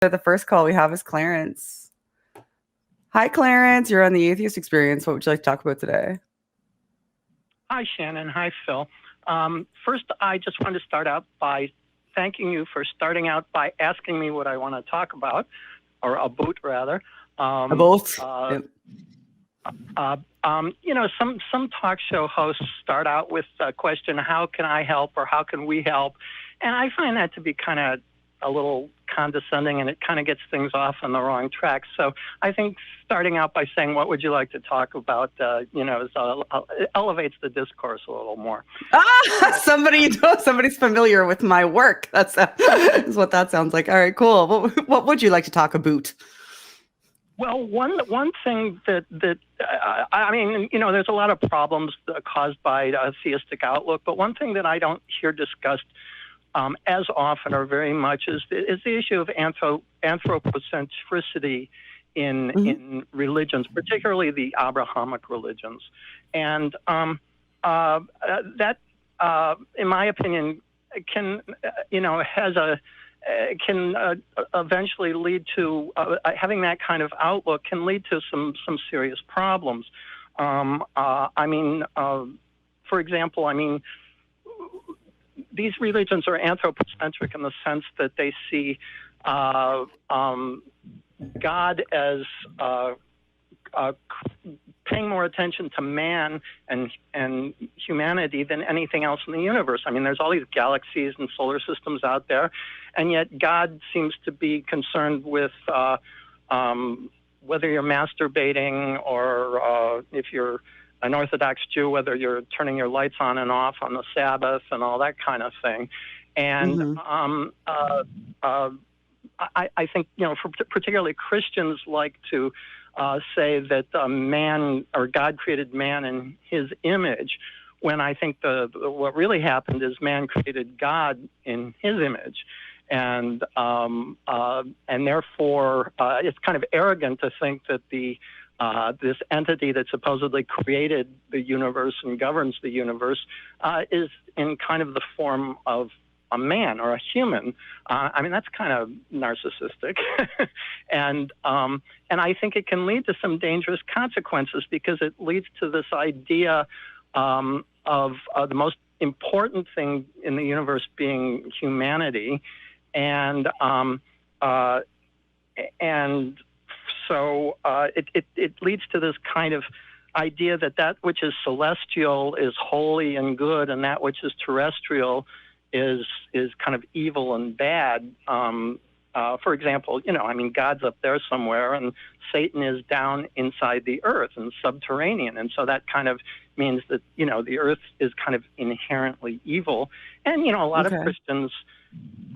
The first call we have is Clarence. Hi, Clarence. You're on the Atheist Experience. What would you like to talk about today? Hi, Shannon. Hi, Phil. First, I just wanted to start out by thanking you for starting out by asking me what I want to talk about, or about rather. Both. Yep. Some talk show hosts start out with the question, how can I help, or how can we help? And I find that to be kind of a little condescending, and it kind of gets things off on the wrong track. So I think starting out by saying, what would you like to talk about, elevates the discourse a little more. Somebody's familiar with my work. That's what that sounds like. All right, cool. What would you like to talk about? Well, one thing that there's a lot of problems caused by a theistic outlook, but one thing that I don't hear discussed as often or very much is the issue of anthropocentricity in religions, particularly the Abrahamic religions, and that, in my opinion, can eventually lead to having that kind of outlook can lead to some serious problems. For example, these religions are anthropocentric in the sense that they see God as paying more attention to man and humanity than anything else in the universe. There's all these galaxies and solar systems out there, and yet God seems to be concerned with whether you're masturbating or if you're an Orthodox Jew, whether you're turning your lights on and off on the Sabbath and all that kind of thing. And I think, particularly Christians like to say that man, or God created man in his image, when I think what really happened is man created God in his image. And therefore it's kind of arrogant to think that this entity that supposedly created the universe and governs the universe is in kind of the form of a man or a human. That's kind of narcissistic. and I think it can lead to some dangerous consequences, because it leads to this idea of the most important thing in the universe being humanity. So it leads to this kind of idea that which is celestial is holy and good, and that which is terrestrial is kind of evil and bad. For example, God's up there somewhere, and Satan is down inside the earth and subterranean, and so that kind of means that the earth is kind of inherently evil. And a lot of Christians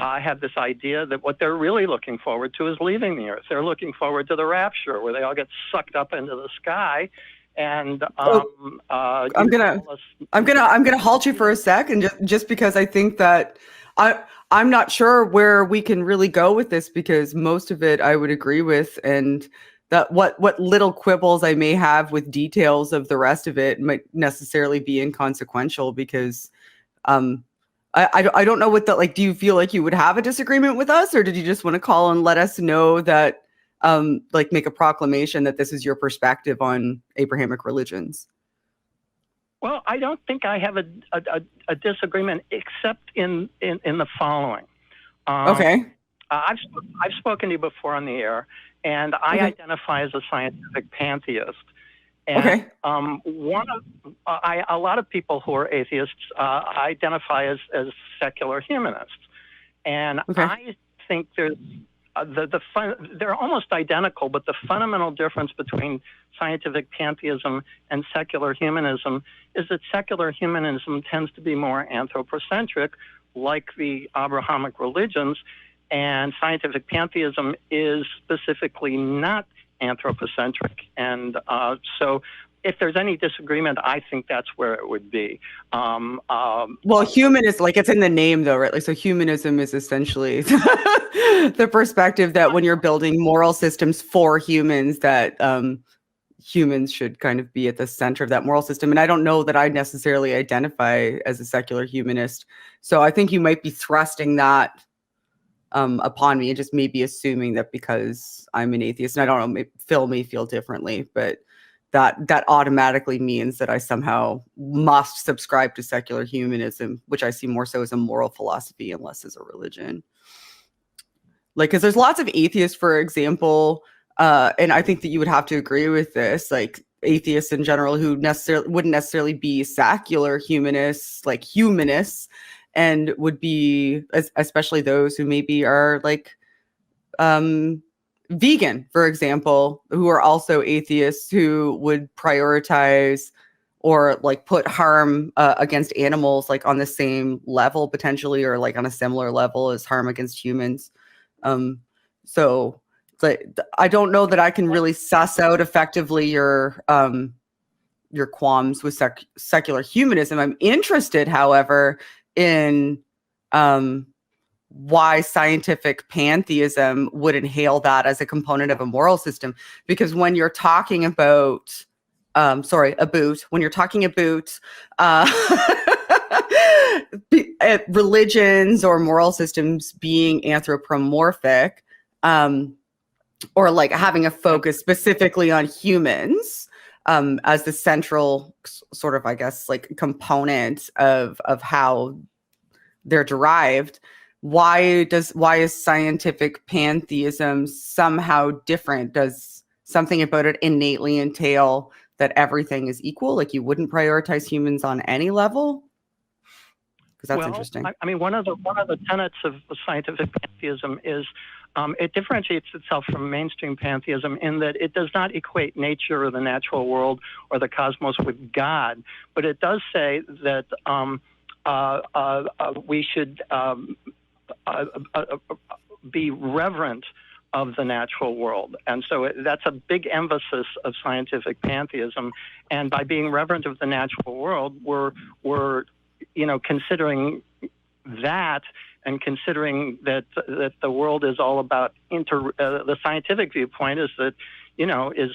have this idea that what they're really looking forward to is leaving the earth. They're looking forward to the rapture, where they all get sucked up into the sky. And I'm gonna halt you for a second, just because I think that I'm not sure where we can really go with this, because most of it I would agree with, and that what little quibbles I may have with details of the rest of it might necessarily be inconsequential, because I don't know what that, like, do you feel like you would have a disagreement with us, or did you just want to call and let us know that, make a proclamation that this is your perspective on Abrahamic religions? Well, I don't think I have a disagreement, except in the following. Okay. I've spoken to you before on the air, and I identify as a scientific pantheist. And a lot of people who are atheists identify as secular humanists, and I think there's they're almost identical, but the fundamental difference between scientific pantheism and secular humanism is that secular humanism tends to be more anthropocentric, like the Abrahamic religions, and scientific pantheism is specifically not anthropocentric. And so if there's any disagreement, I think that's where it would be. Well, human is, like, it's in the name though, right? Like, so humanism is essentially the perspective that when you're building moral systems for humans, that humans should kind of be at the center of that moral system. And I don't know that I necessarily identify as a secular humanist. So I think you might be thrusting that upon me, and just maybe assuming that because I'm an atheist, and I don't know, Phil may feel differently, but that automatically means that I somehow must subscribe to secular humanism, which I see more so as a moral philosophy and less as a religion. Like, because there's lots of atheists, for example, and I think that you would have to agree with this, like atheists in general who wouldn't necessarily be secular humanists, like humanists, and would be, especially those who maybe are like vegan, for example, who are also atheists, who would prioritize or like put harm against animals like on the same level potentially, or like on a similar level as harm against humans. So like, I don't know that I can really suss out effectively your qualms with secular humanism. I'm interested, however, in why scientific pantheism would inhale that as a component of a moral system. Because when you're talking about, when you're talking about religions or moral systems being anthropomorphic, or like having a focus specifically on humans as the central sort of, I guess, like component of how they're derived, why is scientific pantheism somehow different? Does something about it innately entail that everything is equal? Like you wouldn't prioritize humans on any level? Because that's interesting. I mean, one of the tenets of scientific pantheism is it differentiates itself from mainstream pantheism in that it does not equate nature or the natural world or the cosmos with God, but it does say that we should be reverent of the natural world. And so that's a big emphasis of scientific pantheism. And by being reverent of the natural world, we're considering that, and considering that the world is all about the scientific viewpoint is that, is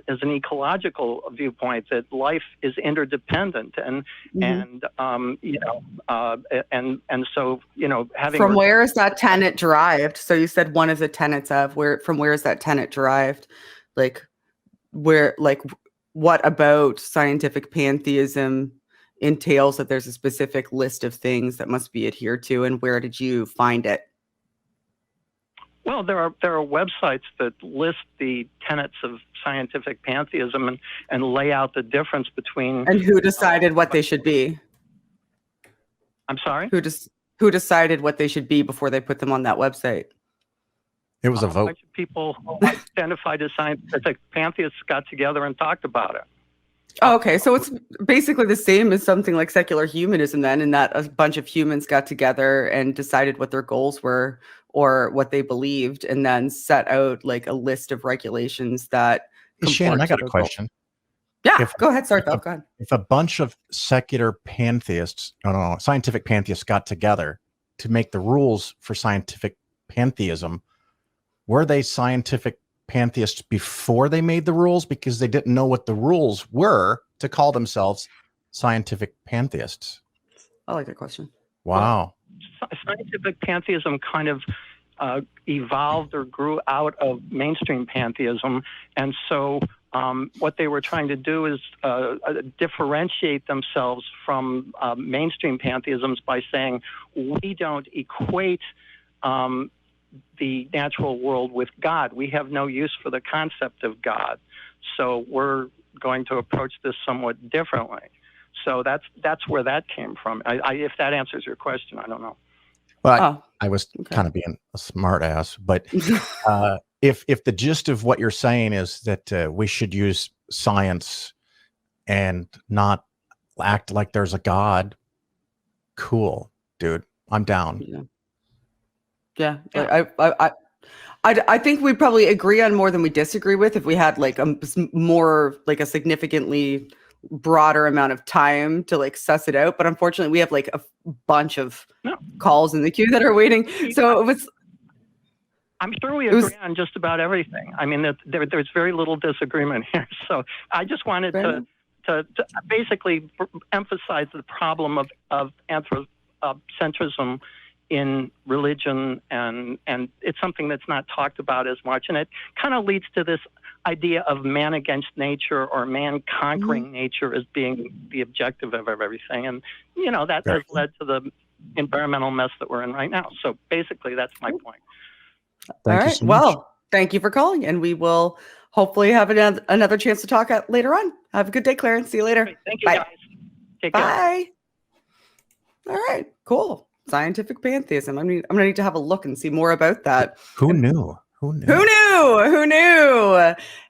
an ecological viewpoint, that life is interdependent, and so having from where is that tenet derived? So you said one of the tenets of from where is that tenet derived? Like what about scientific pantheism entails that there's a specific list of things that must be adhered to, and where did you find it? Well, there are websites that list the tenets of scientific pantheism and lay out the difference between. And who decided what they should be? I'm sorry? Who decided what they should be before they put them on that website? It was a vote. A bunch of people who identified as scientific pantheists got together and talked about it. Oh, okay, so it's basically the same as something like secular humanism then, in that a bunch of humans got together and decided what their goals were or what they believed, and then set out like a list of regulations that. Hey, Shannon, I got a question. Yeah, go ahead. Sorry, Phil, go ahead. If a bunch of secular pantheists, scientific pantheists got together to make the rules for scientific pantheism, were they scientific pantheists before they made the rules because they didn't know what the rules were to call themselves scientific pantheists? I like that question. Wow. Scientific pantheism kind of evolved or grew out of mainstream pantheism, and so what they were trying to do is differentiate themselves from mainstream pantheisms by saying we don't equate the natural world with God. We have no use for the concept of God, so we're going to approach this somewhat differently. So that's where that came from. If that answers your question, I don't know. Well, I was kind of being a smart ass, but if the gist of what you're saying is that we should use science and not act like there's a God, cool, dude, I'm down. Yeah. I think we probably agree on more than we disagree with if we had like a significantly broader amount of time to like suss it out. But unfortunately, we have like a bunch of calls in the queue that are waiting. So it was. I'm sure we agree on just about everything. I mean, there's very little disagreement here. So I just wanted to basically emphasize the problem of anthropocentrism in religion, and it's something that's not talked about as much. And it kind of leads to this idea of man against nature, or man conquering nature as being the objective of everything. And, that has led to the environmental mess that we're in right now. So basically, that's my point. Thank you so much. Well, thank you for calling, and we will hopefully have another chance to talk later on. Have a good day, Clarence. See you later. Great. Thank you, Bye. guys. Take care. Bye. All right, cool. Scientific pantheism. I'm gonna need to have a look and see more about that. Who knew? Who knew? Who knew?